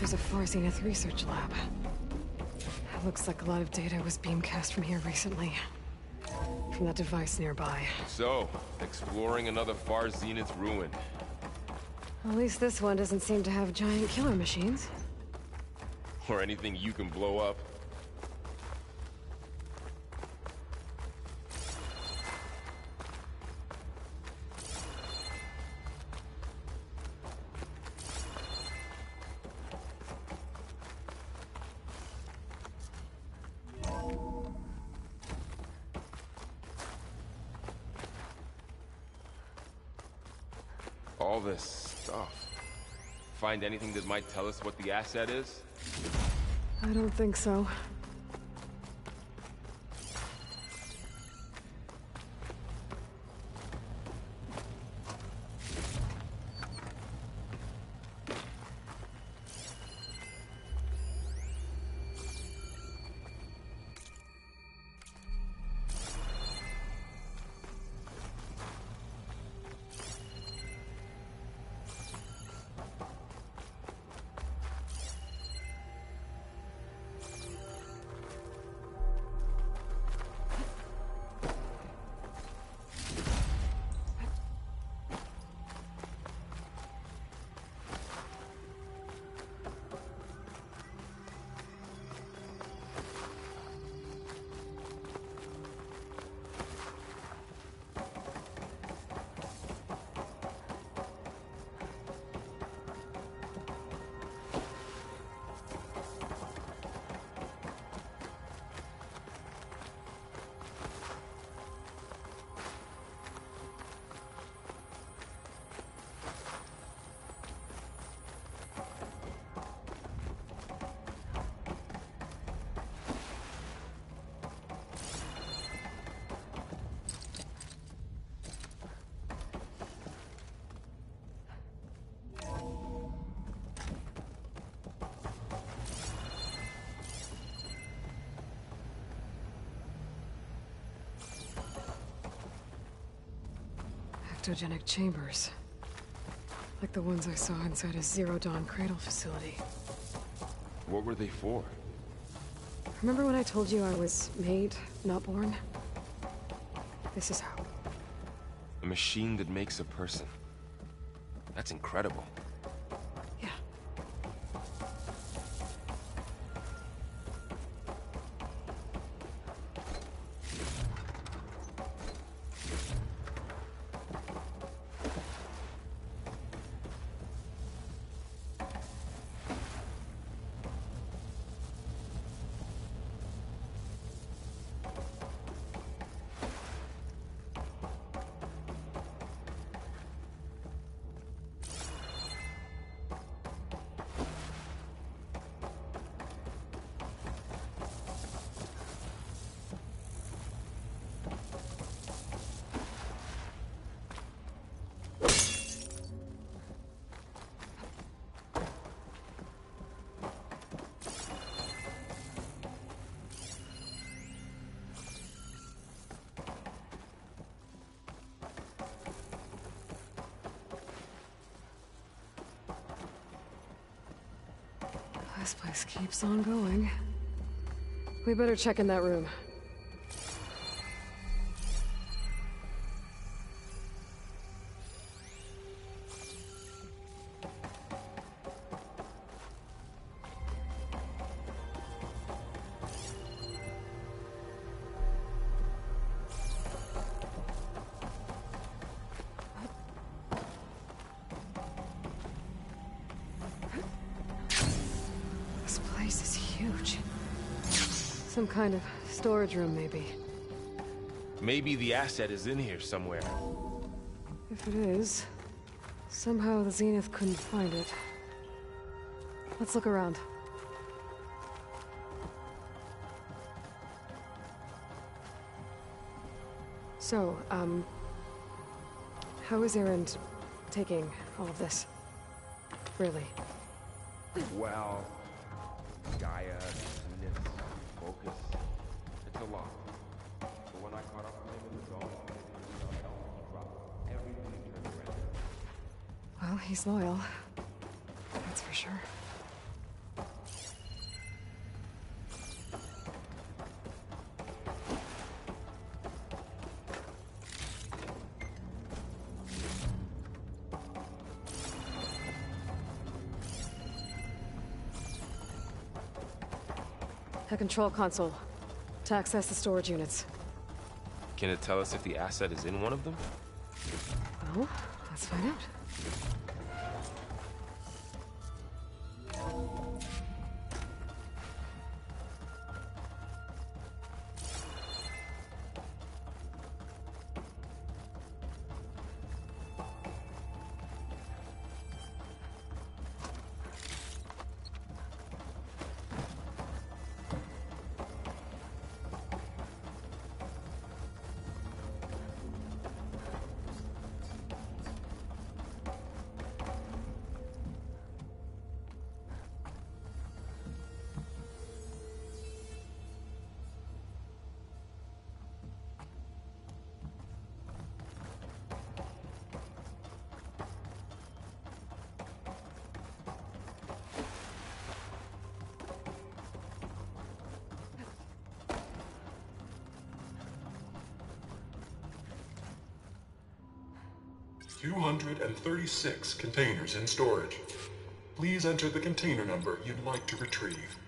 There's a Far Zenith research lab. It looks like a lot of data was beamcast from here recently. From that device nearby. So, exploring another Far Zenith ruin. At least this one doesn't seem to have giant killer machines. Or anything you can blow up. All this stuff. Find anything that might tell us what the asset is? I don't think so. Ectogenic chambers. Like the ones I saw inside a Zero Dawn cradle facility. What were they for? Remember when I told you I was made, not born? This is how. A machine that makes a person. That's incredible. Yeah. This place keeps on going. We better check in that room. This place is huge. Some kind of storage room, maybe. Maybe the asset is in here somewhere. If it is, somehow the Zenith couldn't find it. Let's look around. So, how is Erend taking all of this? Really? Well, Gaia, Zenith, focus. It's a lot. But when I caught up with him in the zone, he dropped everything he turned around. Well, he's loyal. That's for sure. A control console. To access the storage units. Can it tell us if the asset is in one of them? Well, let's find out. $236 containers in storage. Please enter the container number you'd like to retrieve.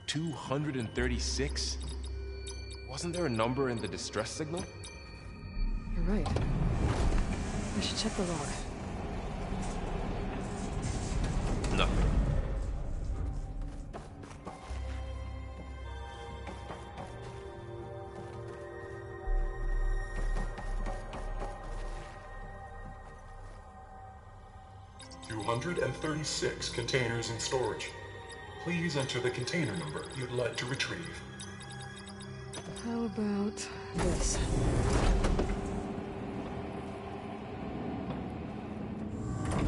236? Wasn't there a number in the distress signal? You're right. I should check the log. Nothing. $236 containers in storage. Please enter the container number you'd like to retrieve. How about this?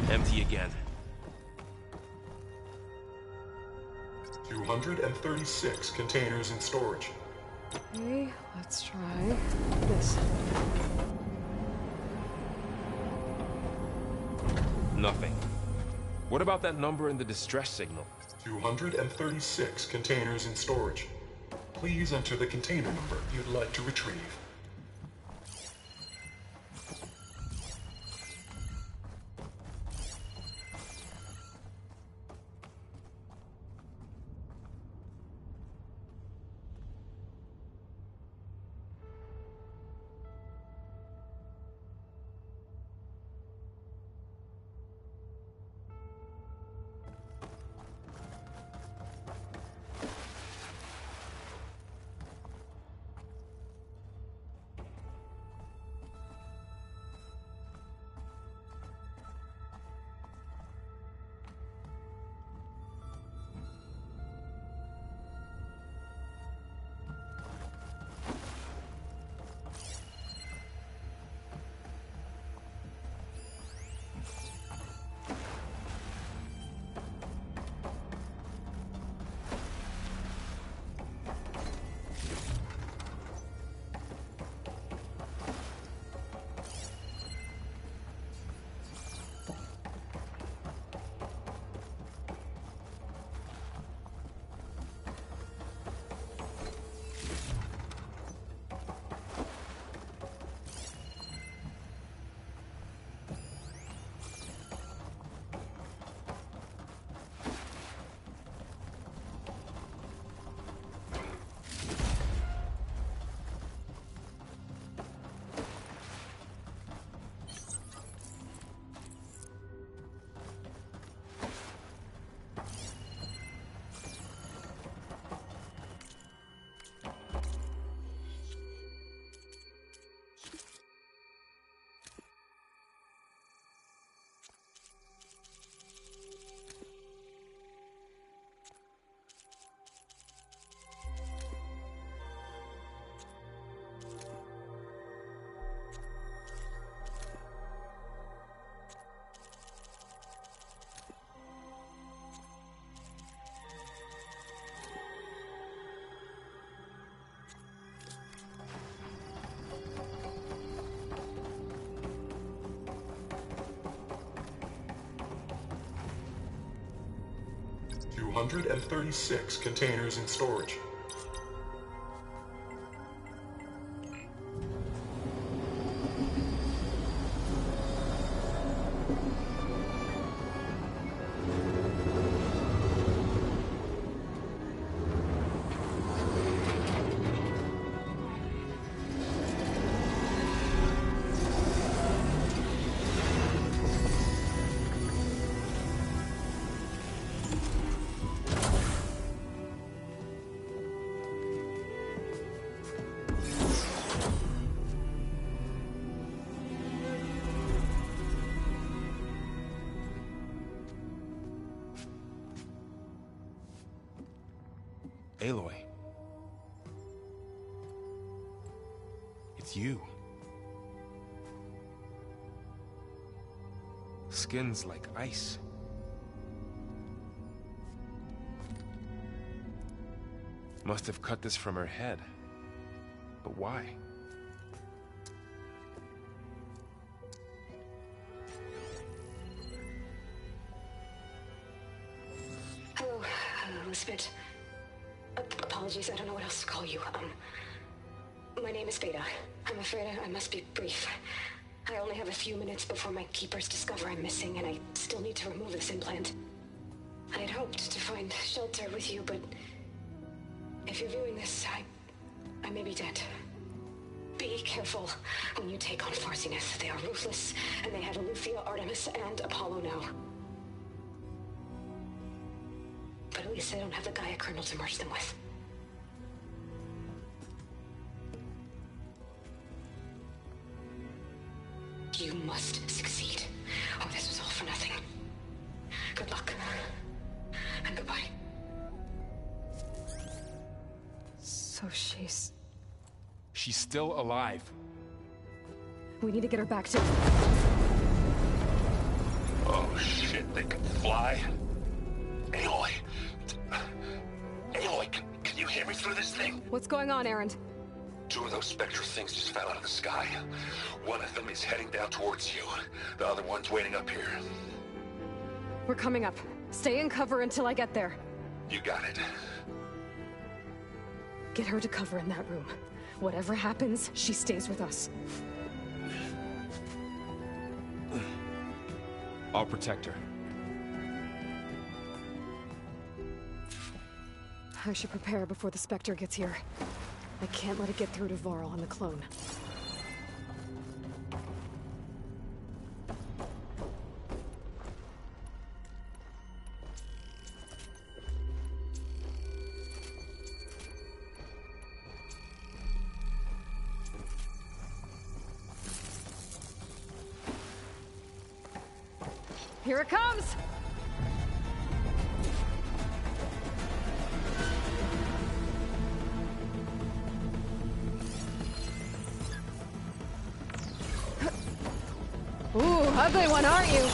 Empty again. 236 containers in storage. Okay, let's try this. Nothing. What about that number in the distress signal? 236 containers in storage. Please enter the container number you'd like to retrieve. $236 containers in storage. Aloy. It's you. Skin's like ice. Must have cut this from her head. But why? Hello, Elizabeth. Apologies, I don't know what else to call you. My name is Veda. I'm afraid I must be brief. I only have a few minutes before my keepers discover I'm missing, and I still need to remove this implant. I had hoped to find shelter with you, but if you're viewing this, I may be dead. Be careful when you take on Farsiness. They are ruthless, and they have Eleuthia, Artemis, and Apollo now. But at least I don't have the Gaia kernel to merge them with. You must succeed. Oh, this was all for nothing. Good luck. And goodbye. So she's still alive. We need to get her back to... Oh shit, they can fly? Aloy! Aloy, can you hear me through this thing? What's going on, Erend? 2 of those spectral things just fell out of the sky. One of them is heading down towards you. The other one's waiting up here. We're coming up. Stay in cover until I get there. You got it. Get her to cover in that room. Whatever happens, she stays with us. I'll protect her. I should prepare before the Spectre gets here. I can't let it get through to Varl and the clone. Here it comes! Ooh, ugly one, aren't you?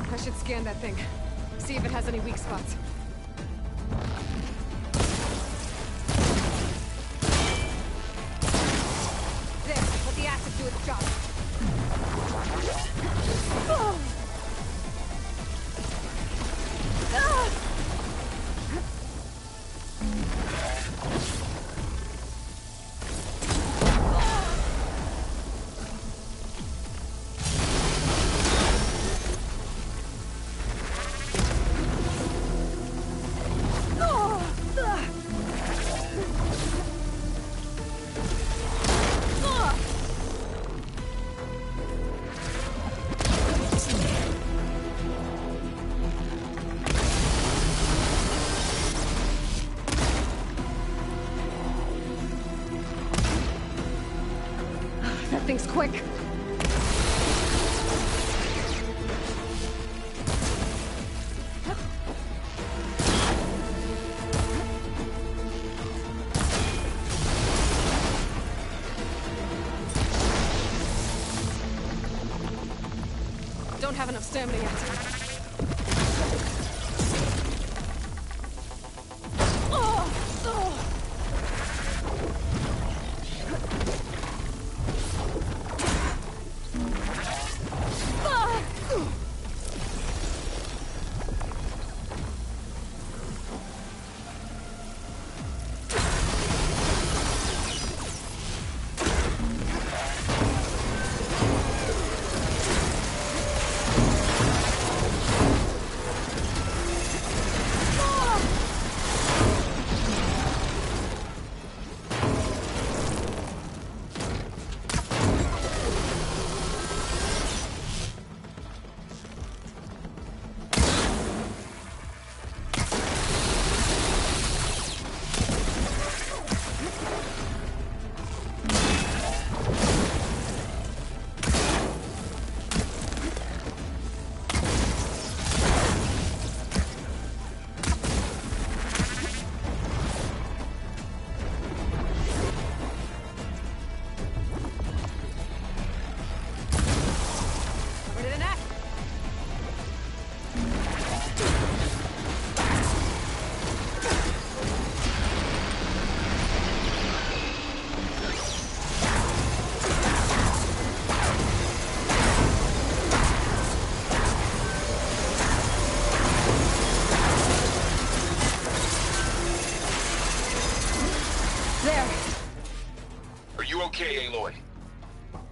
I should scan that thing. See if it has any weak spots. There, let the acid do its job. That thing's quick. Don't have enough stamina yet.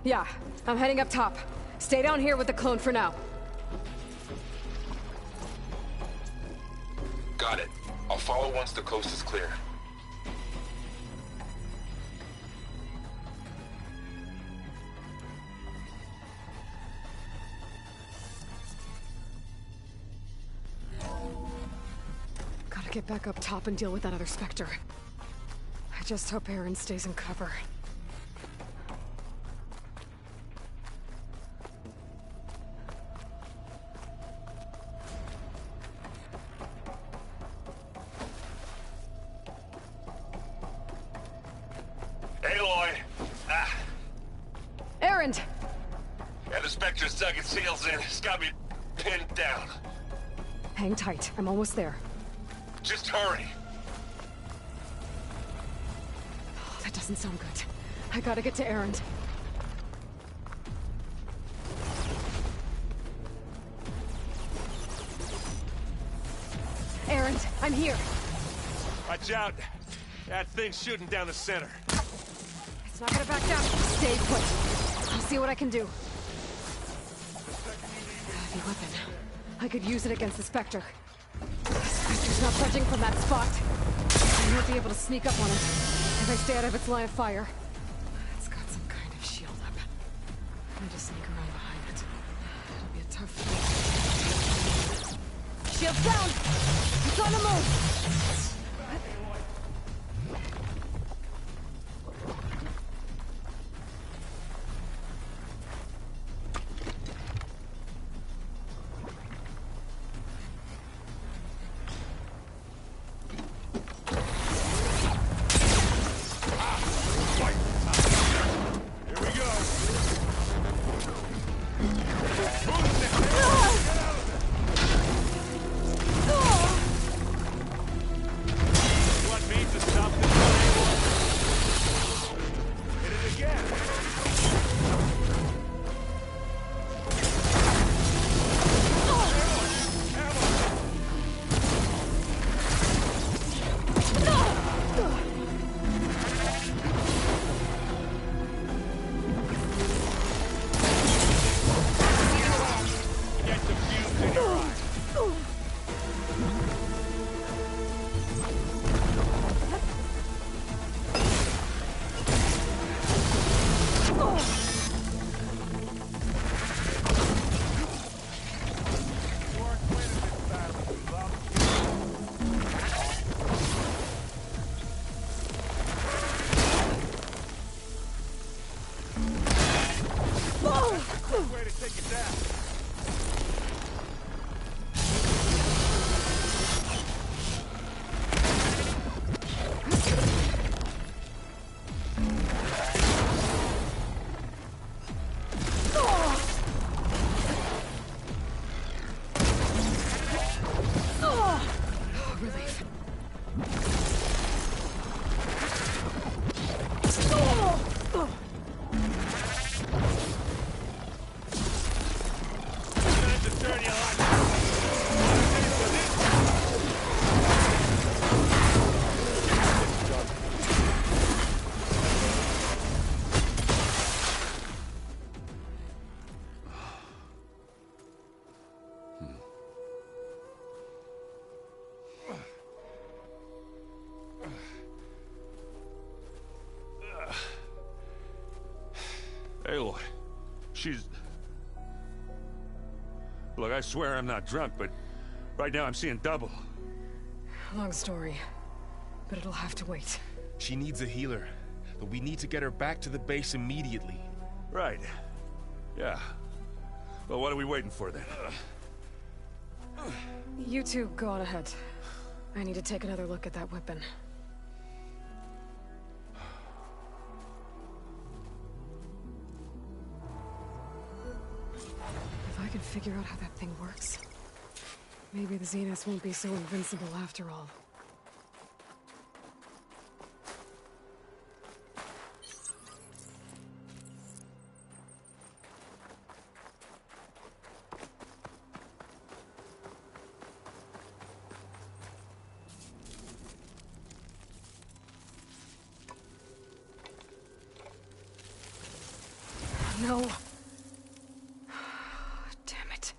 Yeah, I'm heading up top. Stay down here with the clone for now. Got it. I'll follow once the coast is clear. Gotta get back up top and deal with that other Spectre. I just hope Aaron stays in cover. Aloy! Aaron! Yeah, the Spectre's dug its heels in. It's got me pinned down. Hang tight. I'm almost there. Just hurry. Oh, that doesn't sound good. I gotta get to Aaron. Aaron, I'm here. Watch out. That thing's shooting down the center. It's not gonna back down. Stay put. I'll see what I can do. Heavy weapon. I could use it against the Spectre. The Spectre's not budging from that spot. I won't be able to sneak up on it if I stay out of its line of fire. It's got some kind of shield up. I need to sneak around behind it. It'll be a tough fight. Shield's down! It's on the move! Aloy, she's... Look, I swear I'm not drunk, but right now I'm seeing double. Long story, but it'll have to wait. She needs a healer, but we need to get her back to the base immediately. Right. Yeah. Well, what are we waiting for then? You two go on ahead. I need to take another look at that weapon. If I can figure out how that thing works, maybe the Zeniths won't be so invincible after all. No. Damn it.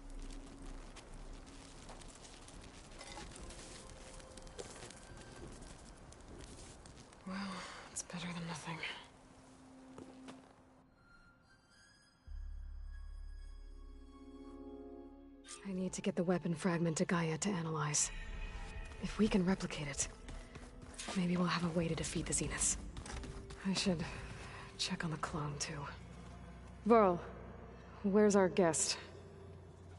Well, it's better than nothing. I need to get the weapon fragment to Gaia to analyze. If we can replicate it, maybe we'll have a way to defeat the Zeniths. I should check on the clone, too. Varl, where's our guest?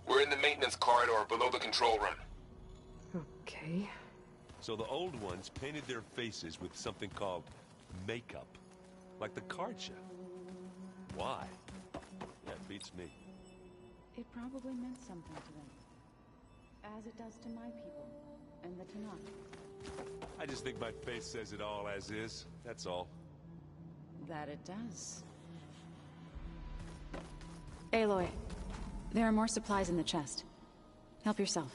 We're in the maintenance corridor below the control room. Okay. So the old ones painted their faces with something called makeup. Like the card show. Why? Yeah, it beats me. It probably meant something to them. As it does to my people, and the Tenakth. I just think my face says it all as is, that's all. That it does. Aloy, there are more supplies in the chest. Help yourself.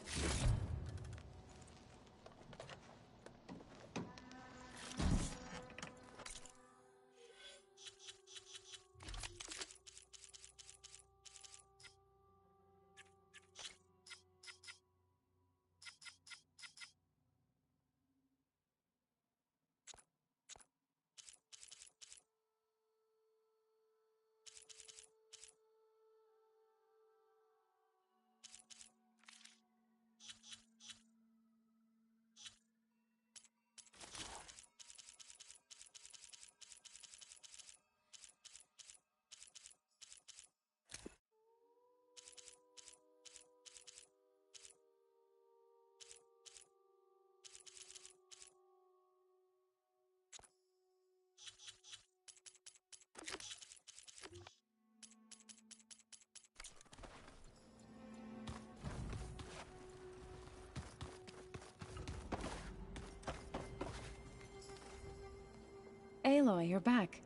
Aloy, you're back.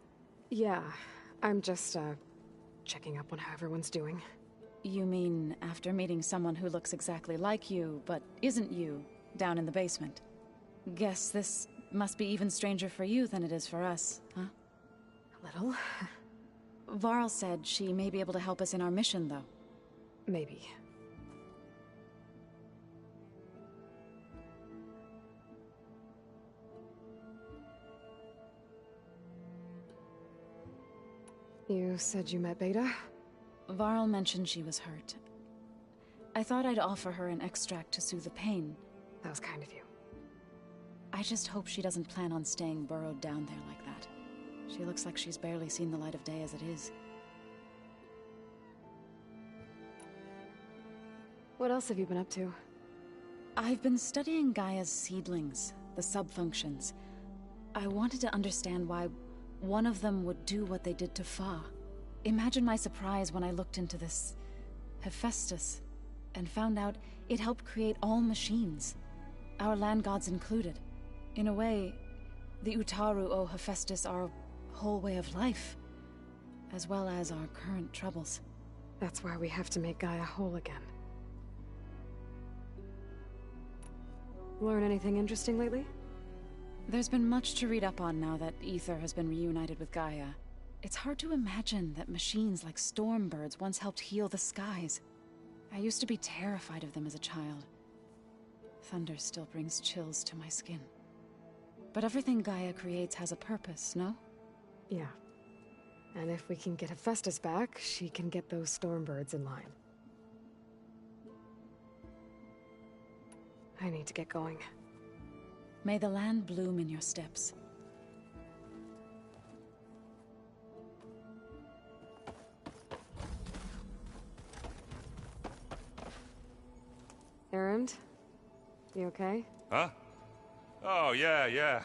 Yeah, I'm just, checking up on how everyone's doing. You mean after meeting someone who looks exactly like you, but isn't you, down in the basement? Guess this must be even stranger for you than it is for us, huh? A little. Varl said she may be able to help us in our mission, though. Maybe. You said you met Beta? Varl mentioned she was hurt. I thought I'd offer her an extract to soothe the pain. That was kind of you. I just hope she doesn't plan on staying burrowed down there like that. She looks like she's barely seen the light of day as it is. What else have you been up to? I've been studying Gaia's seedlings, the subfunctions. I wanted to understand why one of them would do what they did to Fa. Imagine my surprise when I looked into this Hephaestus and found out it helped create all machines, our land gods included. In a way, the Utaru owe Hephaestus our whole way of life, as well as our current troubles. That's why we have to make Gaia whole again. Learn anything interesting lately? There's been much to read up on now that Aether has been reunited with Gaia. It's hard to imagine that machines like Stormbirds once helped heal the skies. I used to be terrified of them as a child. Thunder still brings chills to my skin. But everything Gaia creates has a purpose, no? Yeah. And if we can get Hephaestus back, she can get those Stormbirds in line. I need to get going. May the land bloom in your steps. Erend? You okay? Huh? Oh, yeah.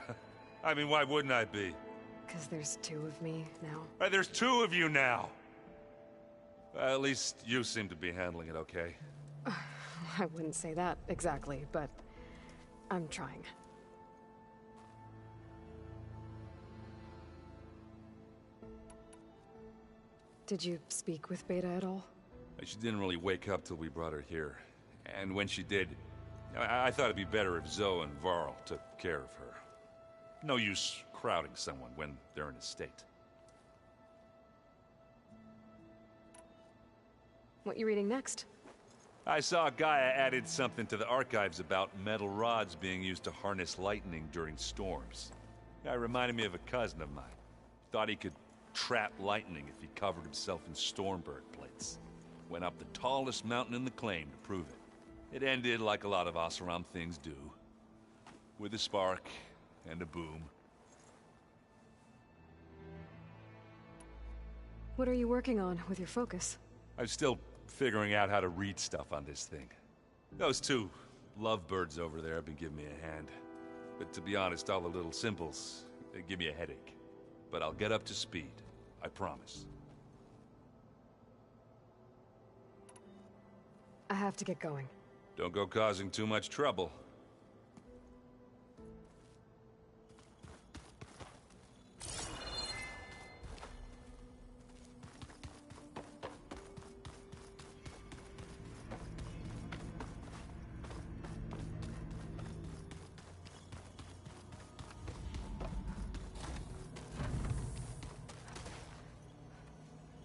I mean, why wouldn't I be? 'Cause there's two of me now. There's two of you now! At least you seem to be handling it okay. I wouldn't say that exactly, but I'm trying. Did you speak with Beta at all? She didn't really wake up till we brought her here. And when she did, I thought it'd be better if Zoe and Varl took care of her. No use crowding someone when they're in a state. What you reading next? I saw Gaia added something to the archives about metal rods being used to harness lightning during storms. Guy reminded me of a cousin of mine. Thought he could trap lightning if he covered himself in Stormbird plates. Went up the tallest mountain in the claim to prove it. It ended like a lot of Oseram things do. With a spark and a boom. What are you working on with your focus? I'm still figuring out how to read stuff on this thing. Those two lovebirds over there have been giving me a hand. But to be honest, all the little symbols, they give me a headache. But I'll get up to speed. I promise. I have to get going. Don't go causing too much trouble.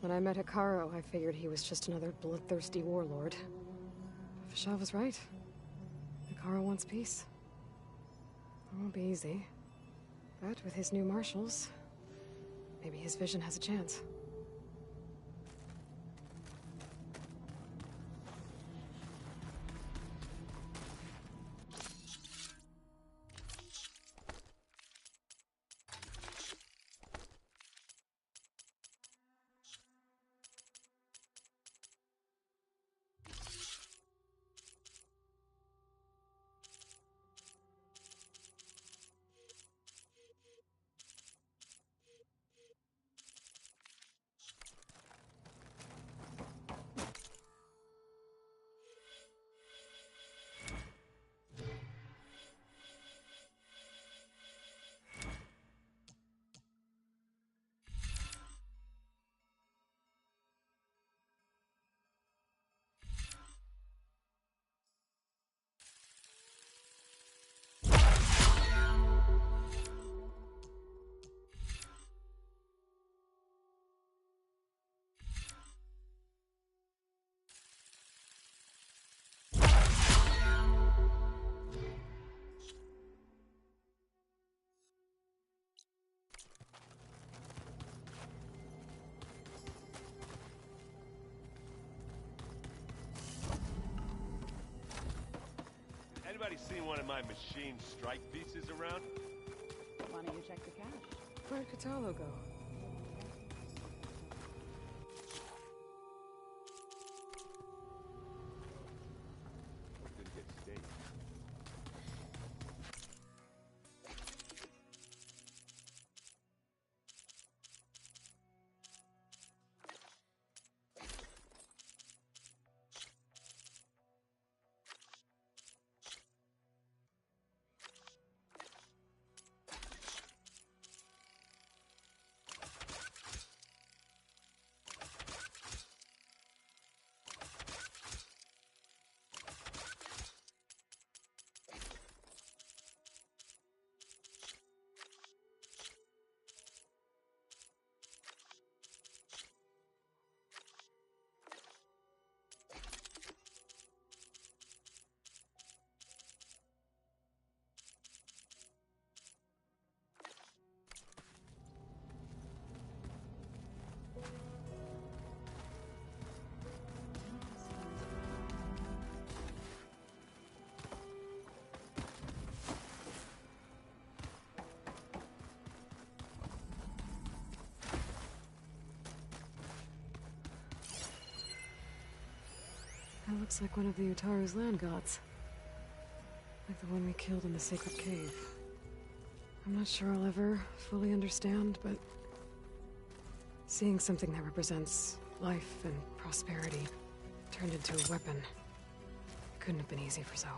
When I met Hikaru, I figured he was just another bloodthirsty warlord. Fashaw was right. Hikaru wants peace. It won't be easy. But with his new marshals, maybe his vision has a chance. Anybody seen one of my machine strike pieces around? Why don't you check the cache? Where'd Kotallo go? Didn't get staged. That looks like one of the Utaru's land gods. Like the one we killed in the sacred cave. I'm not sure I'll ever fully understand, but seeing something that represents life and prosperity turned into a weapon couldn't have been easy for Zoe.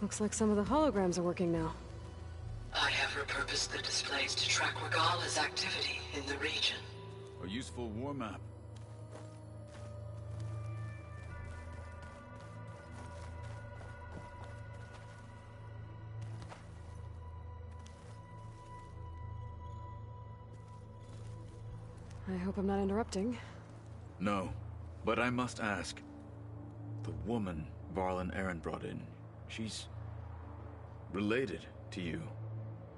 Looks like some of the holograms are working now. I have repurposed the displays to track Regala's activity in the region. A useful war map. I hope I'm not interrupting. No, but I must ask. The woman Varl and Aaron brought in, she's related to you.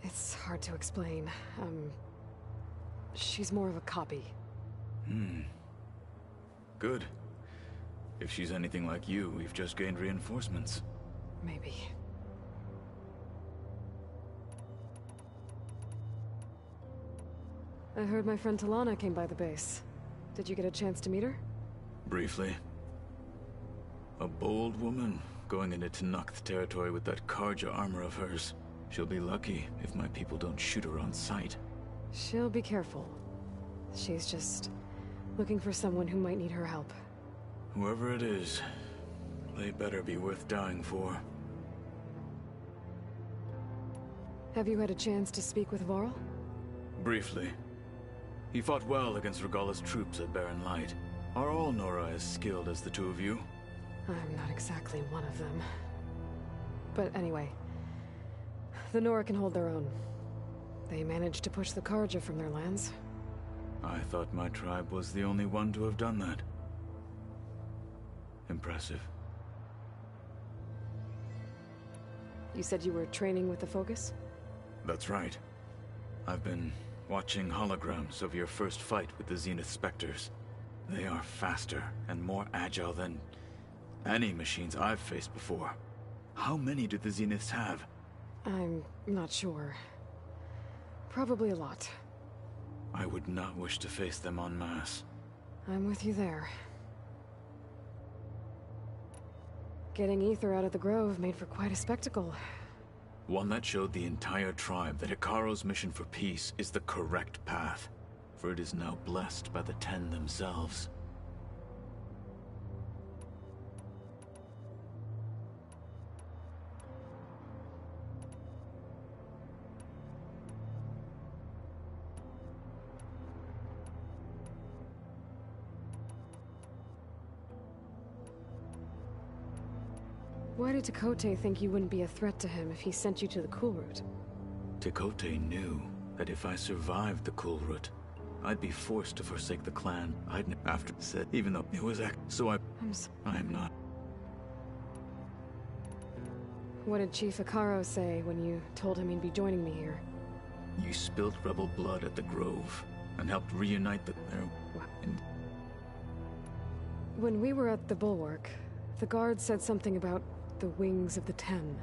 It's hard to explain. She's more of a copy. Good. If she's anything like you, we've just gained reinforcements. Maybe. I heard my friend Talana came by the base. Did you get a chance to meet her? Briefly. A bold woman, going into Tenakth territory with that Karja armor of hers. She'll be lucky if my people don't shoot her on sight. She'll be careful. She's just looking for someone who might need her help. Whoever it is, they better be worth dying for. Have you had a chance to speak with Varl? Briefly. He fought well against Regala's troops at Barren Light. Are all Nora as skilled as the two of you? I'm not exactly one of them. But anyway, the Nora can hold their own. They managed to push the Karja from their lands. I thought my tribe was the only one to have done that. Impressive. You said you were training with the Focus? That's right. I've been watching holograms of your first fight with the Zenith Spectres. They are faster and more agile than any machines I've faced before. How many do the Zeniths have? I'm not sure. Probably a lot. I would not wish to face them en masse. I'm with you there. Getting Ether out of the Grove made for quite a spectacle. One that showed the entire tribe that Hekarro's mission for peace is the correct path, for it is now blessed by the Ten themselves. Why did Tekotteh think you wouldn't be a threat to him if he sent you to the Kulrut? Tekotteh knew that if I survived the Kulrut, I'd be forced to forsake the clan I'd after said, even though it was so I am not. What did Chief Hekarro say when you told him he'd be joining me here? You spilled rebel blood at the Grove and helped reunite the and when we were at the Bulwark, the guard said something about the Wings of the Ten.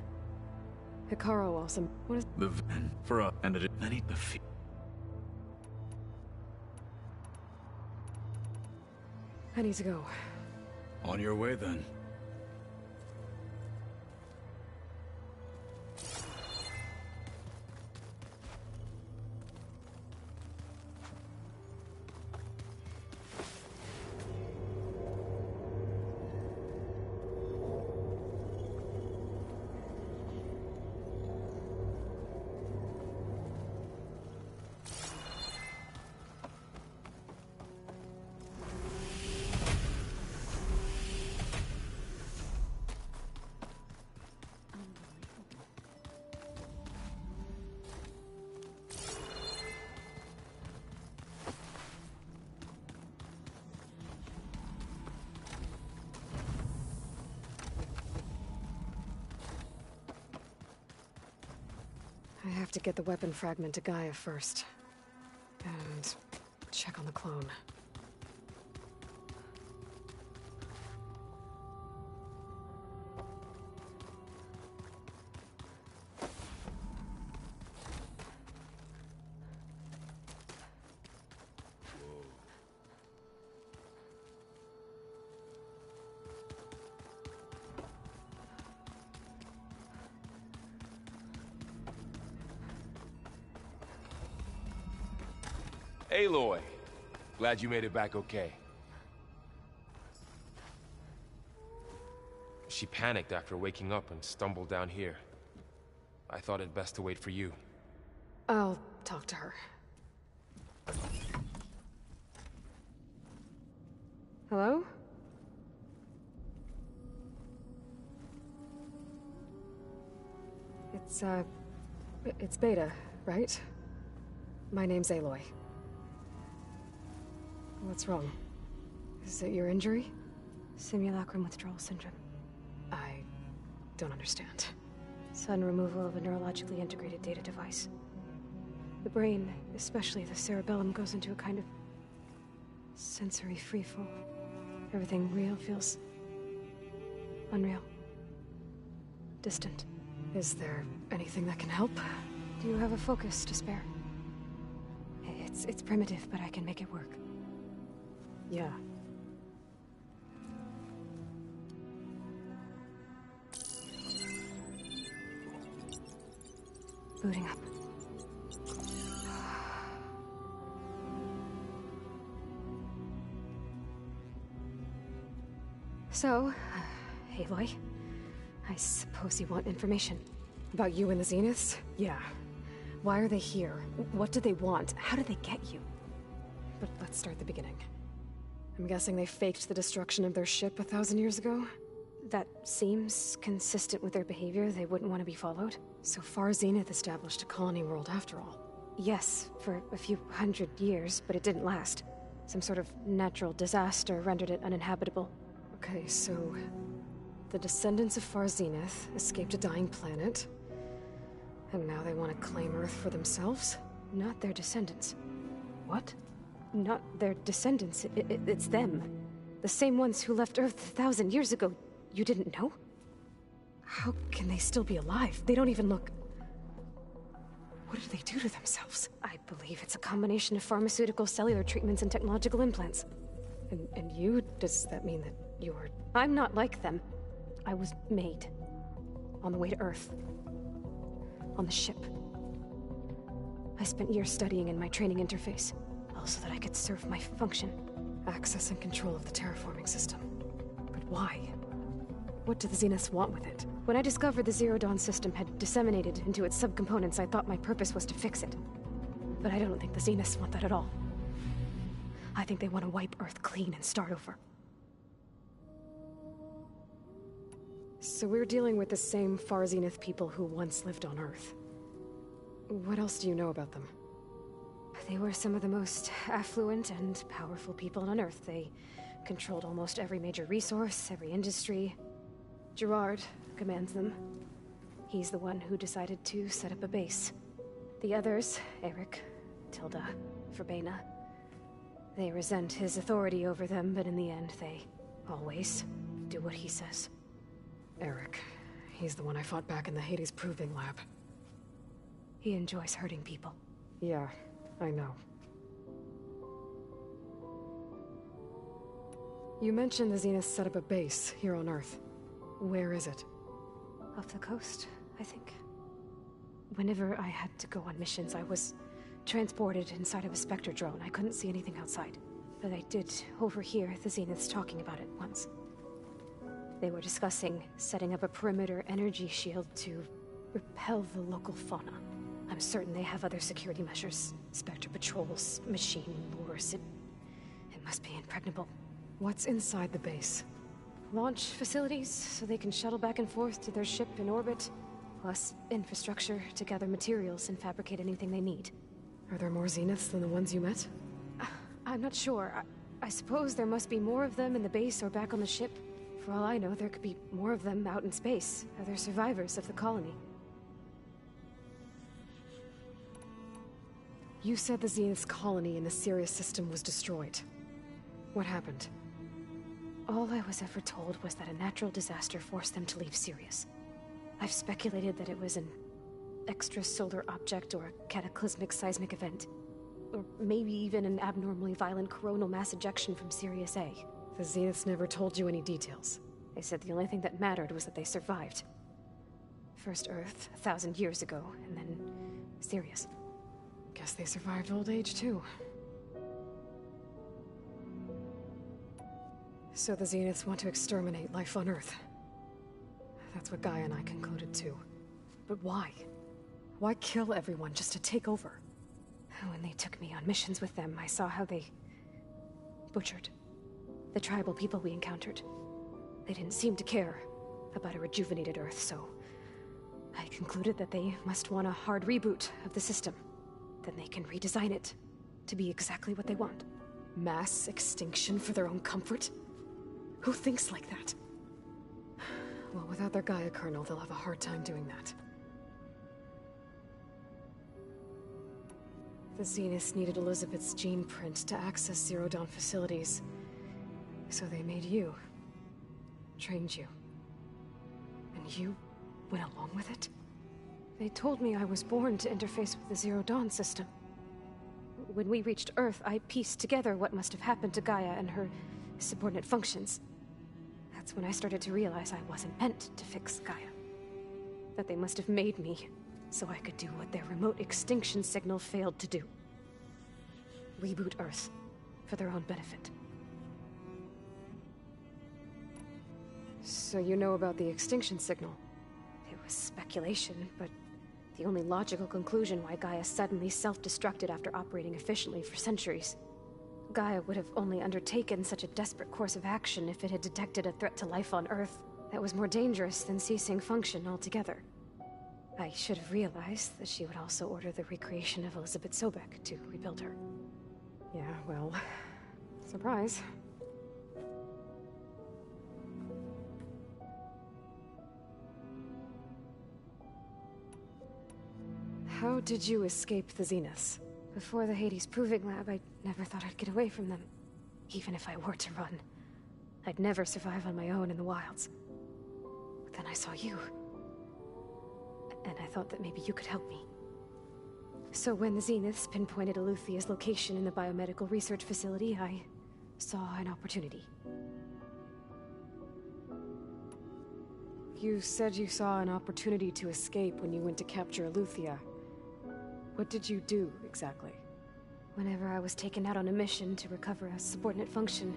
Hekarro also... What is... the Ven for us and it many the feet. I need to go. On your way then. I have to get the weapon fragment to Gaia first. And check on the clone. Aloy, glad you made it back okay. She panicked after waking up and stumbled down here. I thought it best to wait for you. I'll talk to her. Hello? It's Beta, right? My name's Aloy. What's wrong? Is it your injury? Simulacrum withdrawal syndrome. I don't understand. Sudden removal of a neurologically integrated data device. The brain, especially the cerebellum, goes into a kind of sensory freefall. Everything real feels unreal. Distant. Is there anything that can help? Do you have a focus to spare? It's primitive, but I can make it work. Yeah. Booting up. So, Aloy, I suppose you want information. About you and the Zeniths? Yeah. Why are they here? What do they want? How did they get you? But let's start at the beginning. I'm guessing they faked the destruction of their ship 1,000 years ago? That seems consistent with their behavior. They wouldn't want to be followed. So Far Zenith established a colony world after all. Yes, for a few hundred years, but it didn't last. Some sort of natural disaster rendered it uninhabitable. Okay, so the descendants of Far Zenith escaped a dying planet, and now they want to claim Earth for themselves? Not their descendants. What? Not their descendants. It's them. The same ones who left Earth 1,000 years ago. You didn't know? How can they still be alive? They don't even look... What did they do to themselves? I believe it's a combination of pharmaceutical, cellular treatments, and technological implants. And you? Does that mean that you're... I'm not like them. I was made. On the way to Earth. On the ship. I spent years studying in my training interface, all so that I could serve my function. Access and control of the terraforming system. But why? What do the Zeniths want with it? When I discovered the Zero Dawn system had disseminated into its subcomponents, I thought my purpose was to fix it. But I don't think the Zeniths want that at all. I think they want to wipe Earth clean and start over. So we're dealing with the same Far Zenith people who once lived on Earth. What else do you know about them? They were some of the most affluent and powerful people on Earth. They controlled almost every major resource, every industry. Gerard commands them. He's the one who decided to set up a base. The others, Eric, Tilda, Verbena, they resent his authority over them, but in the end, they always do what he says. Eric. He's the one I fought back in the Hades Proving Lab. He enjoys hurting people. Yeah, I know. You mentioned the Zeniths set up a base here on Earth. Where is it? Off the coast, I think. Whenever I had to go on missions, I was transported inside of a Spectre drone. I couldn't see anything outside. But I did overhear the Zeniths talking about it once. They were discussing setting up a perimeter energy shield to repel the local fauna. I'm certain they have other security measures. Spectre patrols, machine lures. It must be impregnable. What's inside the base? Launch facilities, so they can shuttle back and forth to their ship in orbit. Plus infrastructure to gather materials and fabricate anything they need. Are there more Zeniths than the ones you met? I'm not sure. I suppose there must be more of them in the base or back on the ship. For all I know, there could be more of them out in space. Other survivors of the colony. You said the Zenith's colony in the Sirius system was destroyed. What happened? All I was ever told was that a natural disaster forced them to leave Sirius. I've speculated that it was an extrasolar object or a cataclysmic seismic event. Or maybe even an abnormally violent coronal mass ejection from Sirius A. The Zeniths never told you any details. They said the only thing that mattered was that they survived. First Earth, 1,000 years ago, and then Sirius. Guess they survived old age, too. So the Zeniths want to exterminate life on Earth. That's what Gaia and I concluded too. But why? Why kill everyone just to take over? When they took me on missions with them, I saw how they butchered the tribal people we encountered. They didn't seem to care about a rejuvenated Earth, so I concluded that they must want a hard reboot of the system. Then they can redesign it to be exactly what they want. Mass extinction for their own comfort? Who thinks like that? Well, without their Gaia kernel, they'll have a hard time doing that. The Zeniths needed Elizabeth's gene print to access Zero Dawn facilities. So they made you. Trained you. And you went along with it? They told me I was born to interface with the Zero Dawn system. When we reached Earth, I pieced together what must have happened to Gaia and her subordinate functions. That's when I started to realize I wasn't meant to fix Gaia. That they must have made me so I could do what their remote extinction signal failed to do. Reboot Earth for their own benefit. So you know about the extinction signal? It was speculation, but the only logical conclusion why Gaia suddenly self-destructed after operating efficiently for centuries. Gaia would have only undertaken such a desperate course of action if it had detected a threat to life on Earth that was more dangerous than ceasing function altogether. I should have realized that she would also order the recreation of Elizabeth Sobek to rebuild her. Yeah, well, surprise. How did you escape the Zeniths? Before the Hades Proving Lab, I never thought I'd get away from them. Even if I were to run. I'd never survive on my own in the wilds. But then I saw you. And I thought that maybe you could help me. So when the Zeniths pinpointed Eluthia's location in the biomedical research facility, I saw an opportunity. You said you saw an opportunity to escape when you went to capture Eluthia. What did you do, exactly? Whenever I was taken out on a mission to recover a subordinate function,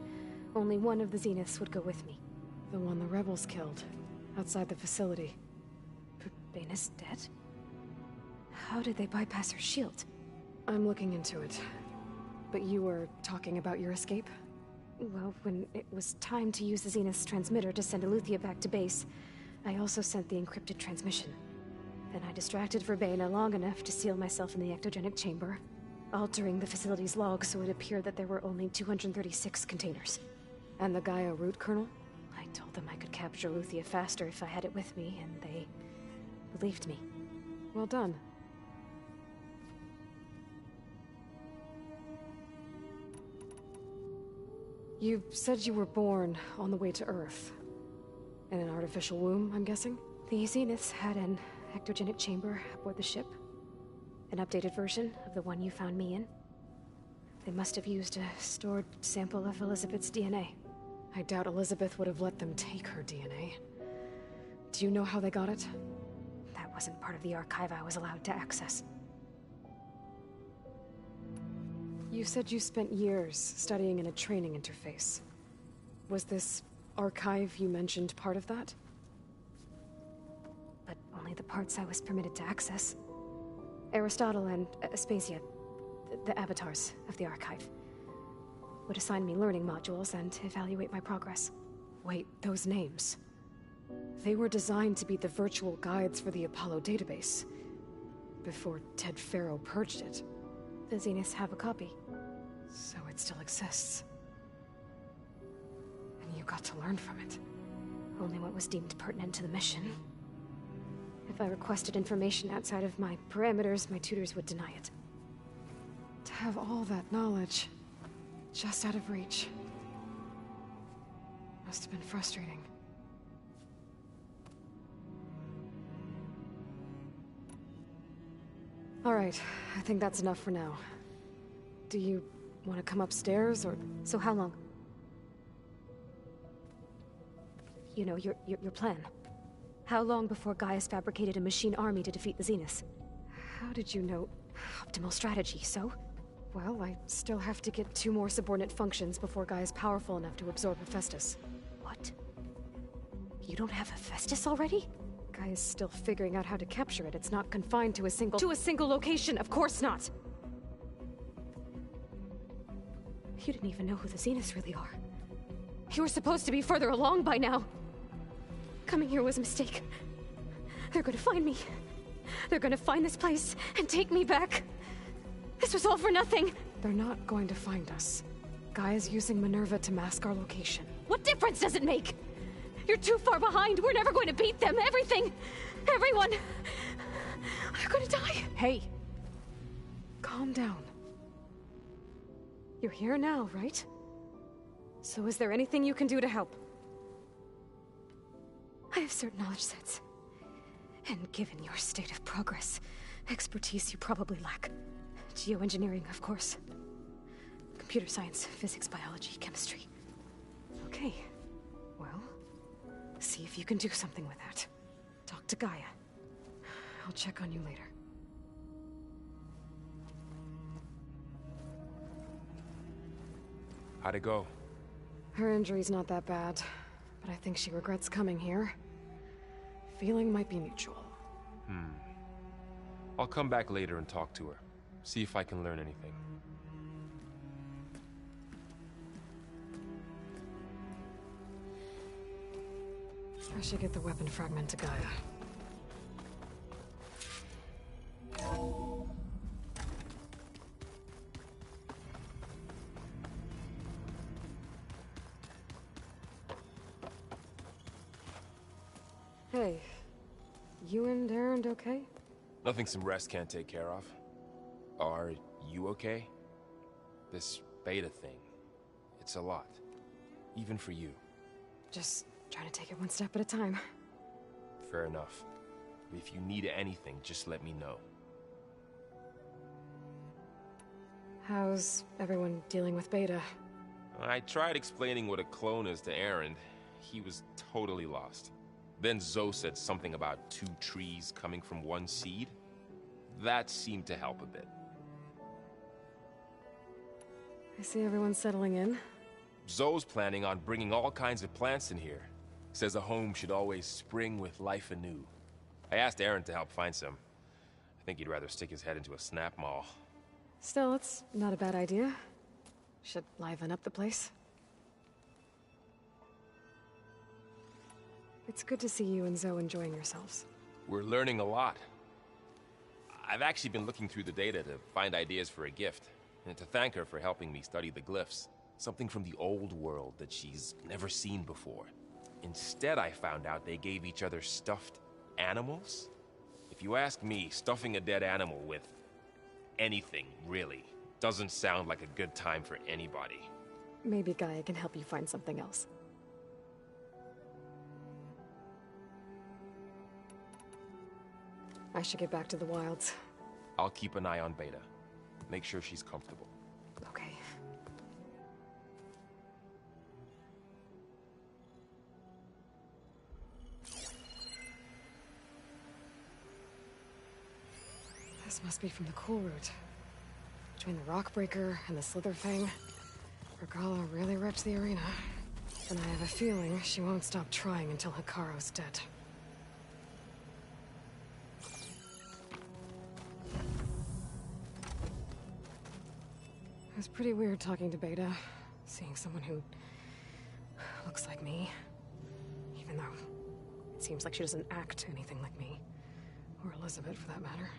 only one of the Zeniths would go with me. The one the rebels killed, outside the facility. Baina's dead? How did they bypass her shield? I'm looking into it. But you were talking about your escape? Well, when it was time to use the Zenith's transmitter to send Eluthia back to base, I also sent the encrypted transmission. Then I distracted Verbena long enough to seal myself in the ectogenic chamber, altering the facility's log so it appeared that there were only 236 containers. And the Gaia root kernel? I told them I could capture Eluthia faster if I had it with me, and they believed me. Well done. You said you were born on the way to Earth. In an artificial womb, I'm guessing? The Zeniths had an ectogenic chamber aboard the ship. An updated version of the one you found me in. They must have used a stored sample of Elizabeth's DNA. I doubt Elizabeth would have let them take her DNA. Do you know how they got it? That wasn't part of the archive I was allowed to access. You said you spent years studying in a training interface. Was this archive you mentioned part of that? But only the parts I was permitted to access. Aristotle and Aspasia, the avatars of the archive, would assign me learning modules and evaluate my progress. Wait, those names. They were designed to be the virtual guides for the Apollo database, before Ted Faro purged it. The Zeniths have a copy. So it still exists. And you got to learn from it. Only what was deemed pertinent to the mission. If I requested information outside of my parameters, my tutors would deny it. To have all that knowledge, just out of reach. Must have been frustrating. Alright, I think that's enough for now. Do you want to come upstairs, or...? So how long? You know, your plan. How long before Gaia's fabricated a machine army to defeat the Zeniths? How did you know? Optimal strategy, so? Well, I still have to get 2 more subordinate functions before Gaia's powerful enough to absorb Hephaestus. What? You don't have Hephaestus already? Gaia's still figuring out how to capture it. It's not confined to a single location, of course not! You didn't even know who the Zeniths really are. You were supposed to be further along by now. Coming here was a mistake. They're gonna find me. They're gonna find this place and take me back. This was all for nothing. They're not going to find us. Gaia's using Minerva to mask our location. What difference does it make? You're too far behind. We're never going to beat them. Everything, everyone, are gonna die. Hey, calm down. You're here now, right? So is there anything you can do to help? I have certain knowledge sets. And given your state of progress, expertise you probably lack. Geoengineering, of course. Computer science, physics, biology, chemistry. Okay. Well, see if you can do something with that. Talk to Gaia. I'll check on you later. How'd it go? Her injury's not that bad, but I think she regrets coming here. Feeling might be mutual. I'll come back later and talk to her. See if I can learn anything. I should get the weapon fragment to Gaia. Hey, you and Erend okay? Nothing some rest can't take care of. Are you okay? This beta thing, it's a lot. Even for you. Just trying to take it one step at a time. Fair enough. If you need anything, just let me know. How's everyone dealing with Beta? I tried explaining what a clone is to Erend. He was totally lost. Then Zoe said something about 2 trees coming from 1 seed. That seemed to help a bit. I see everyone settling in. Zoe's planning on bringing all kinds of plants in here. Says a home should always spring with life anew. I asked Erend to help find some. I think he'd rather stick his head into a snap mall. Still, it's not a bad idea. Should liven up the place. It's good to see you and Zoe enjoying yourselves. We're learning a lot. I've actually been looking through the data to find ideas for a gift, and to thank her for helping me study the glyphs. Something from the old world that she's never seen before. Instead, I found out they gave each other stuffed animals. If you ask me, stuffing a dead animal with anything, really, doesn't sound like a good time for anybody. Maybe Gaia can help you find something else. I should get back to the wilds. I'll keep an eye on Beta. Make sure she's comfortable. Okay. This must be from the Cool Route. Between the Rockbreaker and the Slitherfang, Regalla really wrecked the arena. And I have a feeling she won't stop trying until Hekarro's dead. It was pretty weird talking to Beta, seeing someone who looks like me. Even though it seems like she doesn't act anything like me. Or Elizabeth, for that matter.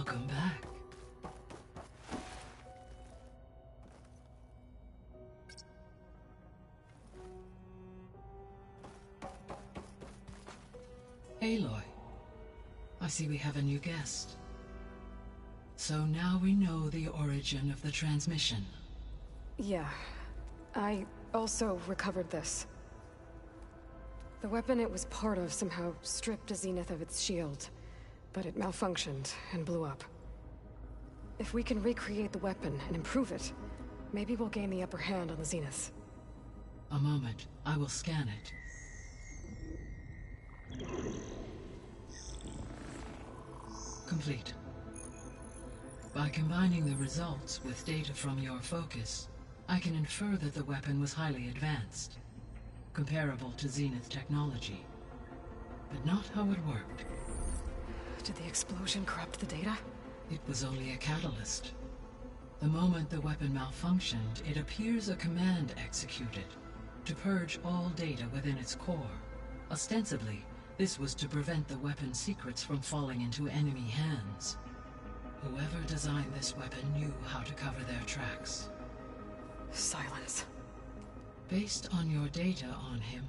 Welcome back. Aloy, I see we have a new guest. So now we know the origin of the transmission. Yeah. I also recovered this. The weapon it was part of somehow stripped Zenith of its shield, but it malfunctioned and blew up. If we can recreate the weapon and improve it, maybe we'll gain the upper hand on the Zeniths. A moment. I will scan it. Complete. By combining the results with data from your focus, I can infer that the weapon was highly advanced, comparable to Zenith technology, but not how it worked. Did the explosion corrupt the data? It was only a catalyst. The moment the weapon malfunctioned, it appears a command executed to purge all data within its core. Ostensibly, this was to prevent the weapon's secrets from falling into enemy hands. Whoever designed this weapon knew how to cover their tracks. Silence. Based on your data on him,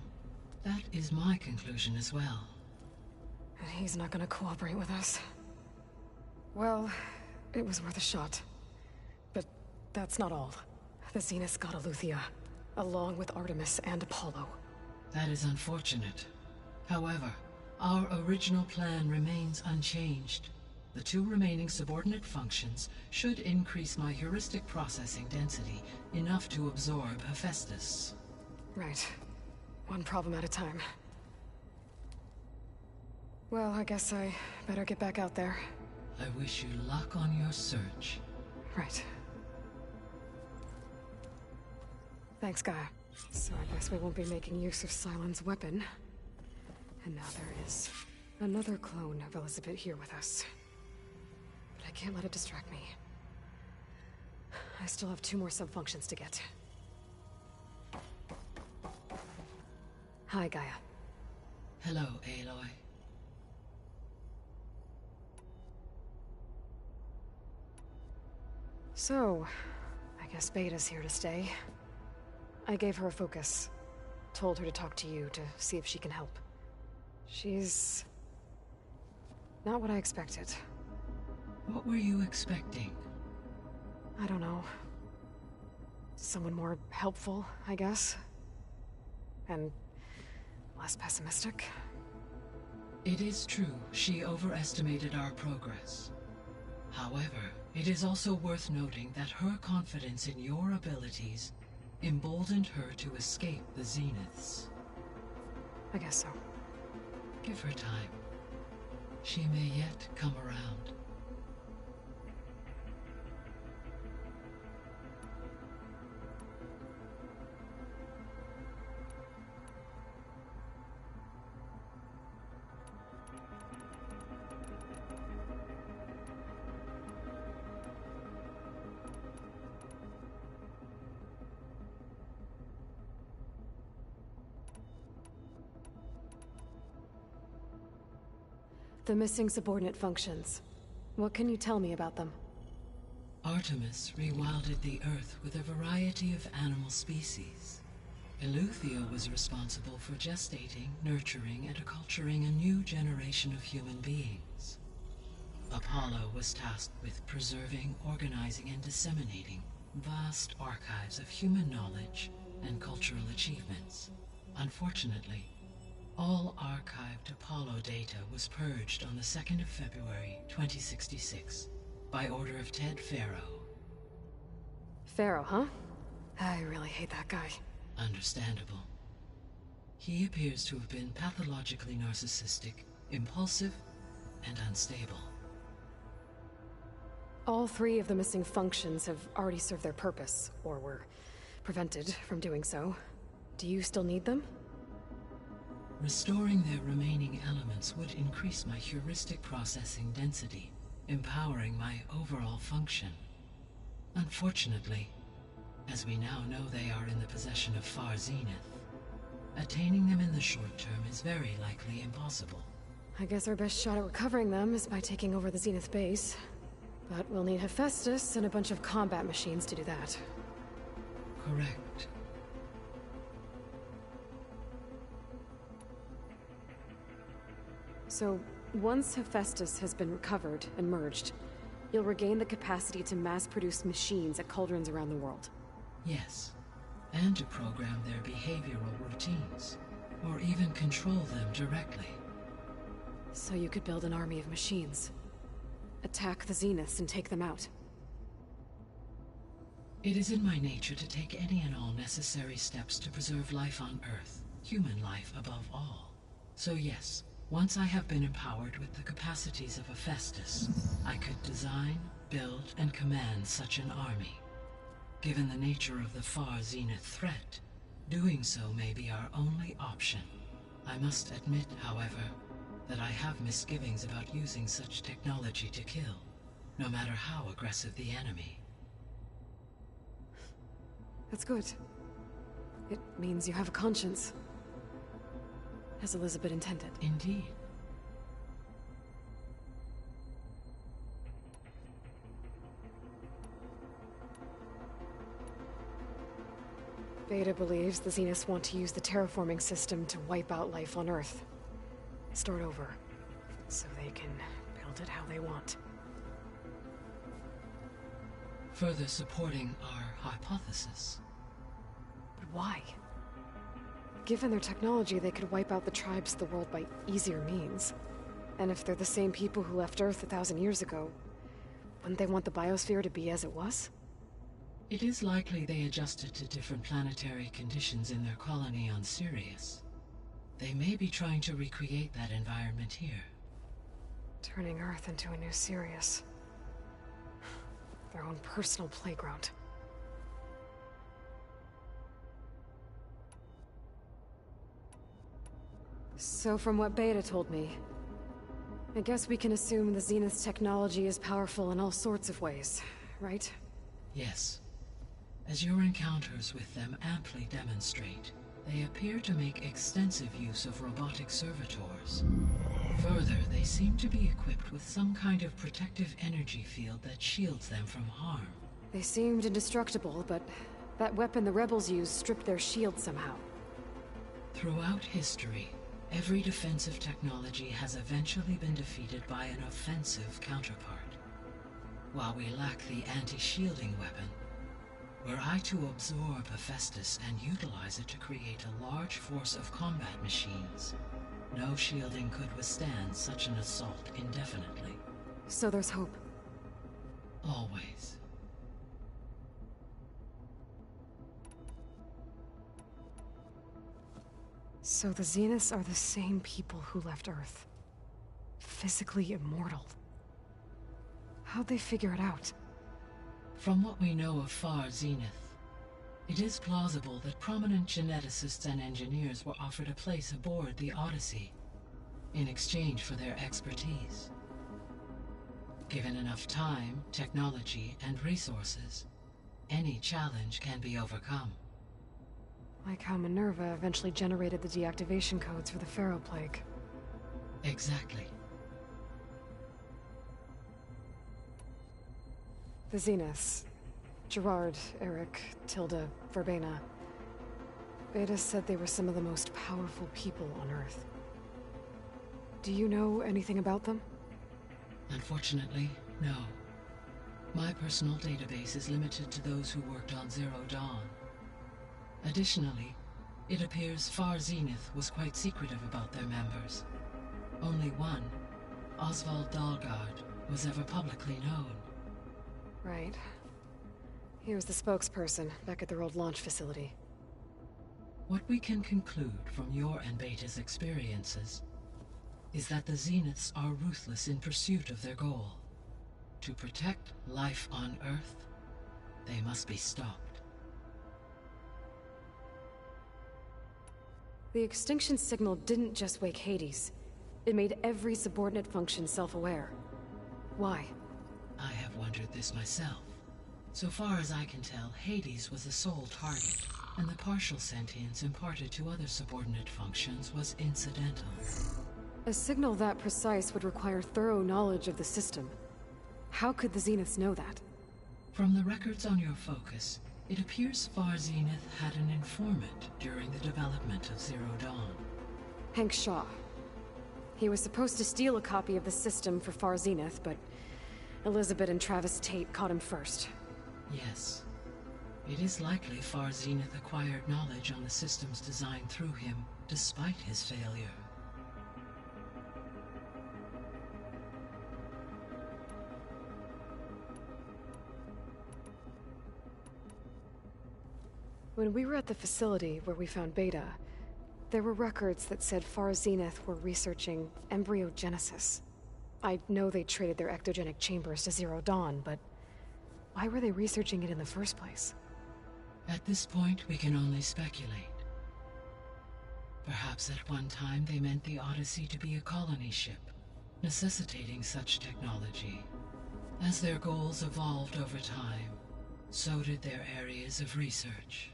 that is my conclusion as well. And he's not gonna cooperate with us. Well, it was worth a shot. But that's not all. The Zeniths got Eleuthia, along with Artemis and Apollo. That is unfortunate. However, our original plan remains unchanged. The two remaining subordinate functions should increase my heuristic processing density enough to absorb Hephaestus. Right. One problem at a time. Well, I guess I better get back out there. I wish you luck on your search. Right. Thanks, Gaia. So I guess we won't be making use of Sylens' weapon. And now there is another clone of Elizabeth here with us. But I can't let it distract me. I still have 2 more subfunctions to get. Hi, Gaia. Hello, Aloy. So, I guess Beta's here to stay. I gave her a focus. Told her to talk to you to see if she can help. She's not what I expected. What were you expecting? I don't know. Someone more helpful, I guess. And less pessimistic. It is true, she overestimated our progress. However, it is also worth noting that her confidence in your abilities emboldened her to escape the Zeniths. I guess so. Give her time. She may yet come around. The missing subordinate functions. What can you tell me about them? Artemis rewilded the Earth with a variety of animal species. Eleuthia was responsible for gestating, nurturing, and acculturating a new generation of human beings. Apollo was tasked with preserving, organizing, and disseminating vast archives of human knowledge and cultural achievements. Unfortunately, all archived Apollo data was purged on the 2nd of February, 2066, by order of Ted Faro. Faro, huh? I really hate that guy. Understandable. He appears to have been pathologically narcissistic, impulsive, and unstable. All 3 of the missing functions have already served their purpose, or were prevented from doing so. Do you still need them? Restoring their remaining elements would increase my heuristic processing density, empowering my overall function. Unfortunately, as we now know they are in the possession of Far Zenith, attaining them in the short term is very likely impossible. I guess our best shot at recovering them is by taking over the Zenith base. But we'll need Hephaestus and a bunch of combat machines to do that. Correct. So, once Hephaestus has been recovered and merged, you'll regain the capacity to mass-produce machines at cauldrons around the world. Yes, and to program their behavioral routines, or even control them directly. So you could build an army of machines. Attack the Zeniths and take them out. It is in my nature to take any and all necessary steps to preserve life on Earth, human life above all. So yes, once I have been empowered with the capacities of Hephaestus, I could design, build, and command such an army. Given the nature of the Far Zenith threat, doing so may be our only option. I must admit, however, that I have misgivings about using such technology to kill, no matter how aggressive the enemy. That's good. It means you have a conscience. As Elizabeth intended. Indeed. Beta believes the Zeniths want to use the terraforming system to wipe out life on Earth. Start over, so they can build it how they want. Further supporting our hypothesis. But why? Given their technology, they could wipe out the tribes of the world by easier means. And if they're the same people who left Earth 1,000 years ago, wouldn't they want the biosphere to be as it was? It is likely they adjusted to different planetary conditions in their colony on Sirius. They may be trying to recreate that environment here. Turning Earth into a new Sirius. Their own personal playground. So from what Beta told me, I guess we can assume the Zenith's technology is powerful in all sorts of ways, right? Yes. As your encounters with them amply demonstrate, they appear to make extensive use of robotic servitors. Further, they seem to be equipped with some kind of protective energy field that shields them from harm. They seemed indestructible, but that weapon the rebels used stripped their shield somehow. Throughout history, every defensive technology has eventually been defeated by an offensive counterpart. While we lack the anti-shielding weapon, were I to absorb Hephaestus and utilize it to create a large force of combat machines, no shielding could withstand such an assault indefinitely. So there's hope. Always. So the Zeniths are the same people who left Earth. Physically immortal. How'd they figure it out? From what we know of Far Zenith, it is plausible that prominent geneticists and engineers were offered a place aboard the Odyssey in exchange for their expertise. Given enough time, technology, and resources, any challenge can be overcome. Like how Minerva eventually generated the deactivation codes for the Pharaoh Plague. Exactly. The Zeniths. Gerard, Eric, Tilda, Verbena. Beta said they were some of the most powerful people on Earth. Do you know anything about them? Unfortunately, no. My personal database is limited to those who worked on Zero Dawn. Additionally, it appears Far Zenith was quite secretive about their members. Only one, Oswald Dahlgard, was ever publicly known. Right. He was the spokesperson back at their old launch facility. What we can conclude from your and Beta's experiences is that the Zeniths are ruthless in pursuit of their goal. To protect life on Earth, they must be stopped. The extinction signal didn't just wake Hades. It made every subordinate function self-aware. Why? I have wondered this myself. So far as I can tell, Hades was the sole target, and the partial sentience imparted to other subordinate functions was incidental. A signal that precise would require thorough knowledge of the system. How could the Zeniths know that? From the records on your focus, it appears Far Zenith had an informant during the development of Zero Dawn. Hank Shaw. He was supposed to steal a copy of the system for Far Zenith, but Elizabeth and Travis Tate caught him first. Yes. It is likely Far Zenith acquired knowledge on the systems designed through him, despite his failure. When we were at the facility where we found Beta, there were records that said Far Zenith were researching embryogenesis. I know they traded their ectogenic chambers to Zero Dawn, but why were they researching it in the first place? At this point, we can only speculate. Perhaps at one time they meant the Odyssey to be a colony ship, necessitating such technology. As their goals evolved over time, so did their areas of research.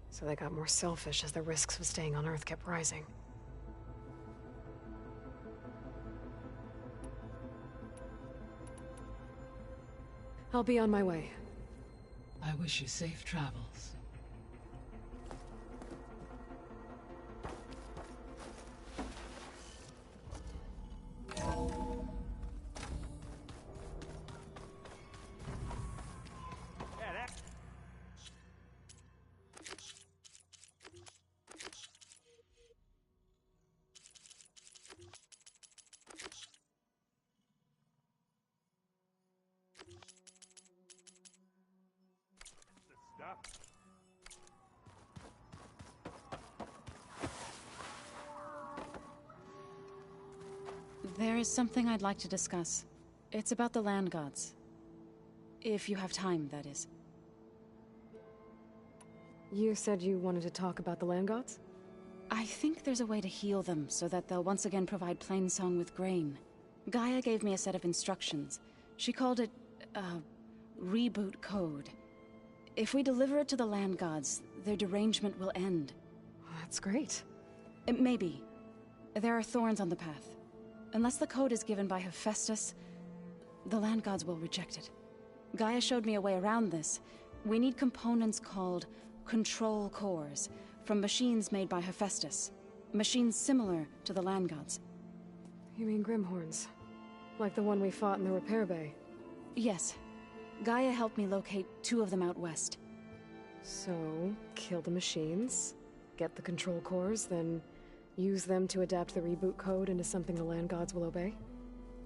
So they got more selfish as the risks of staying on Earth kept rising. I'll be on my way. I wish you safe travels. There is something I'd like to discuss. It's about the land gods. If you have time, that is. You said you wanted to talk about the land gods? I think there's a way to heal them so that they'll once again provide Plainsong with grain. Gaia gave me a set of instructions. She called it, reboot code. If we deliver it to the land gods, their derangement will end. That's great. Maybe. There are thorns on the path. Unless the code is given by Hephaestus, the land gods will reject it. Gaia showed me a way around this. We need components called control cores from machines made by Hephaestus. Machines similar to the land gods. You mean Grimhorns? Like the one we fought in the repair bay? Yes. Gaia helped me locate 2 of them out west. So, kill the machines, get the control cores, then use them to adapt the reboot code into something the land gods will obey?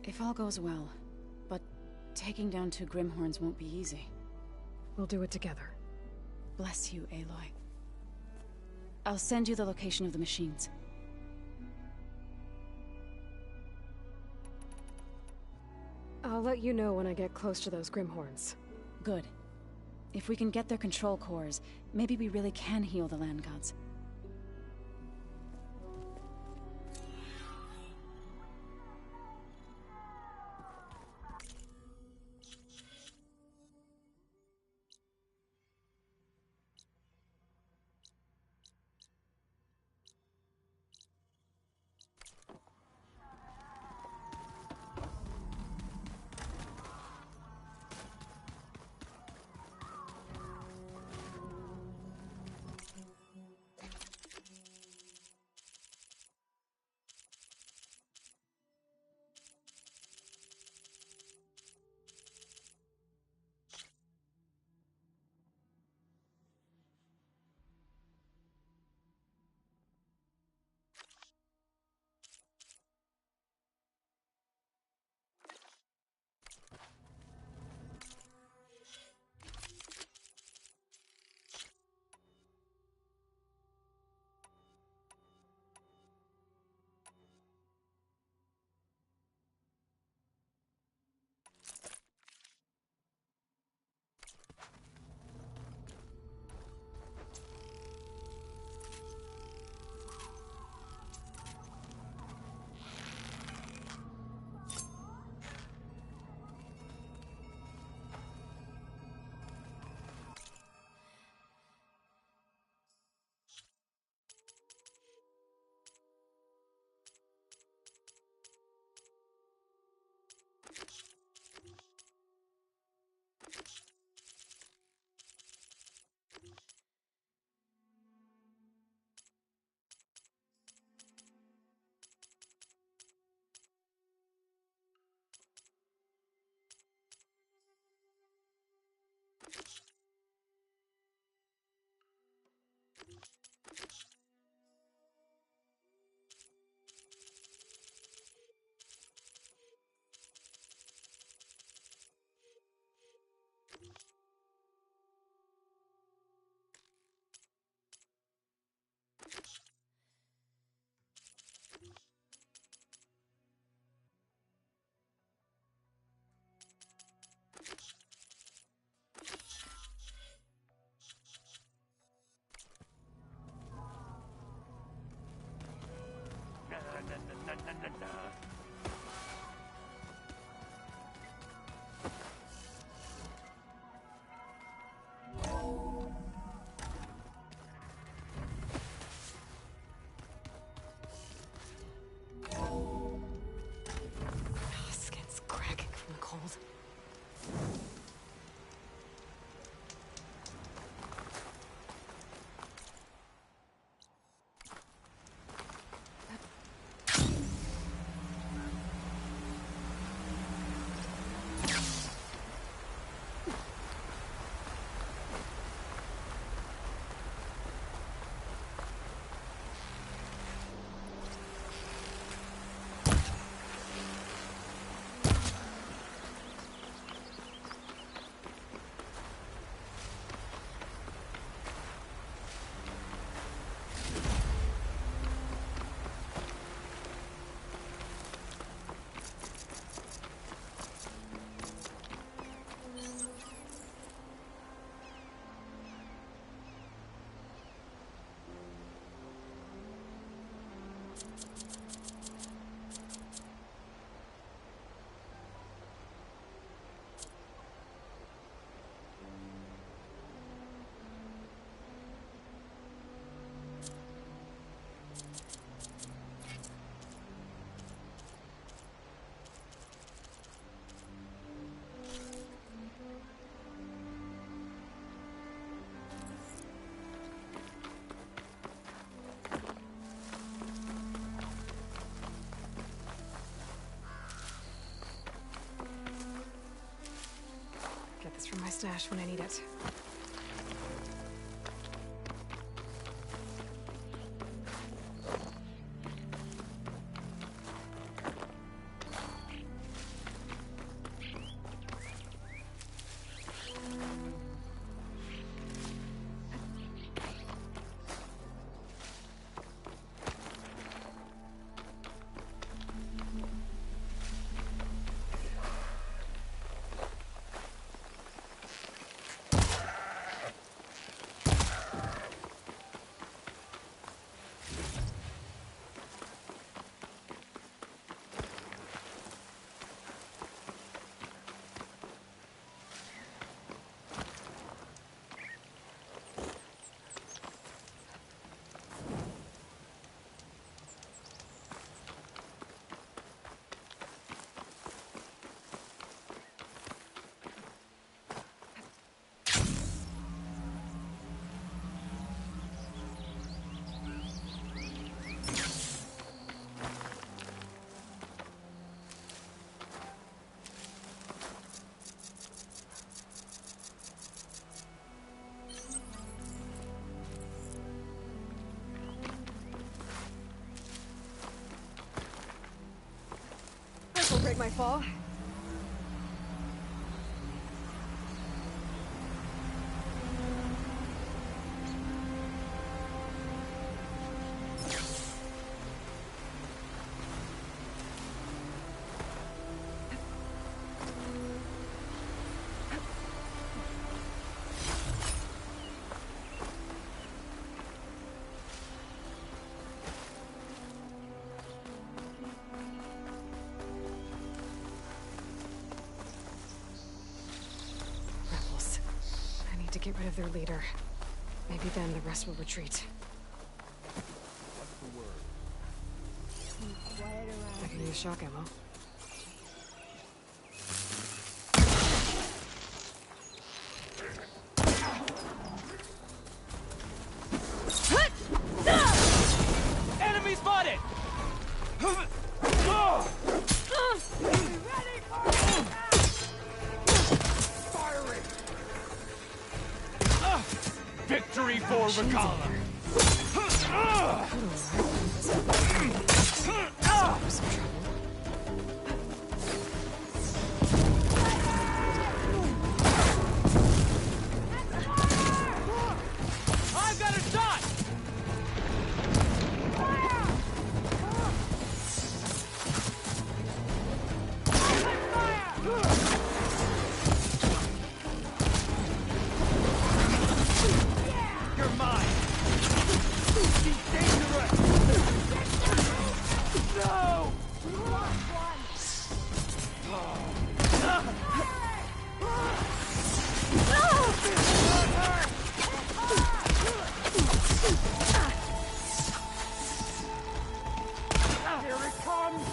If all goes well. But taking down 2 Grimhorns won't be easy. We'll do it together. Bless you, Aloy. I'll send you the location of the machines. I'll let you know when I get close to those Grimhorns. Good. If we can get their control cores, maybe we really can heal the land gods. Skin's cracking from the cold. Get this from my stash when I need it. This will break my fall. To get rid of their leader. Maybe then the rest will retreat. What's the word? I can use shock ammo. Enemy spotted! Victory for Regala! I've got a shot! You're mine! She's dangerous! No! Here it comes!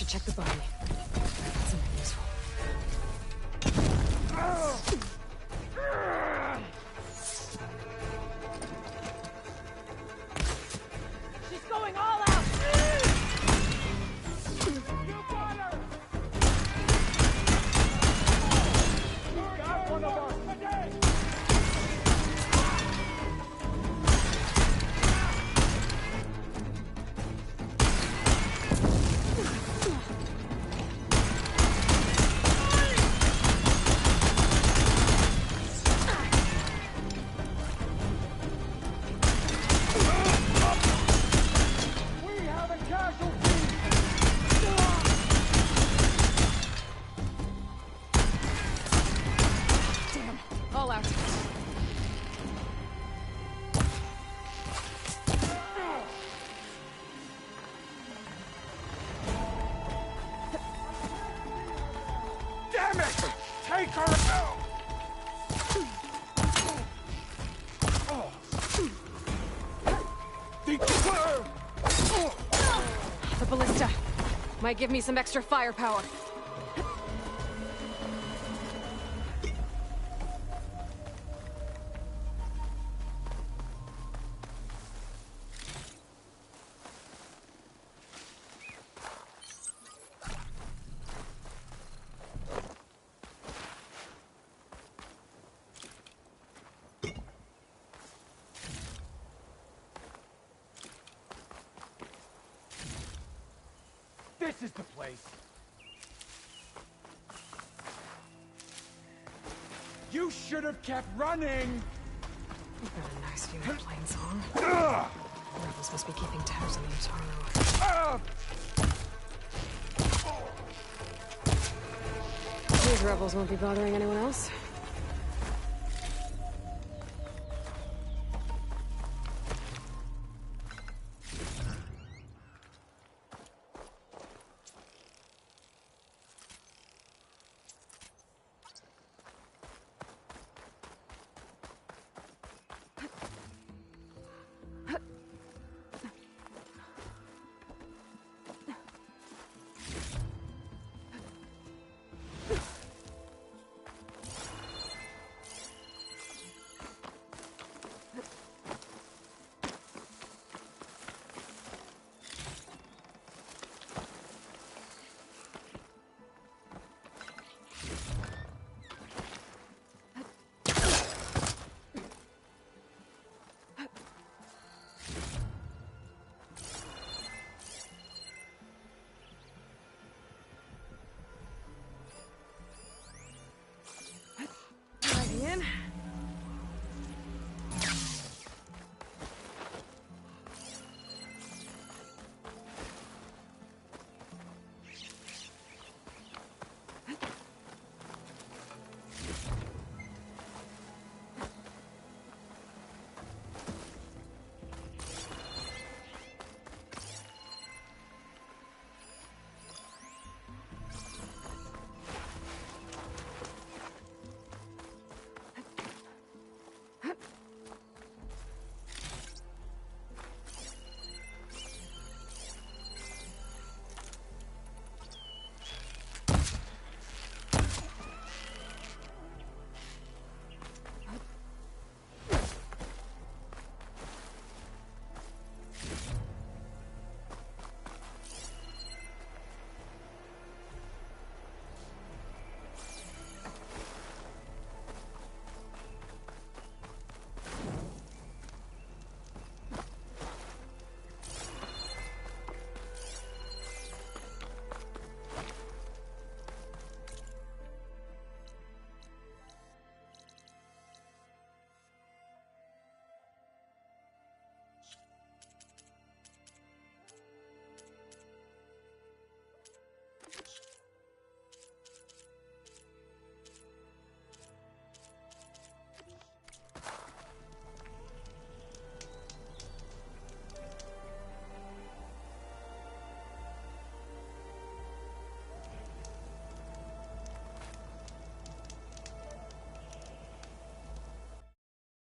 Check the body. Something useful. She's going all out! You got her! Got one of us! All out. Damn it! Take her out! The ballista might give me some extra firepower. This is the place. You should have kept running. You've got a nice view of Plainsong. The rebels must be keeping tabs on the Utaru. These rebels won't be bothering anyone else.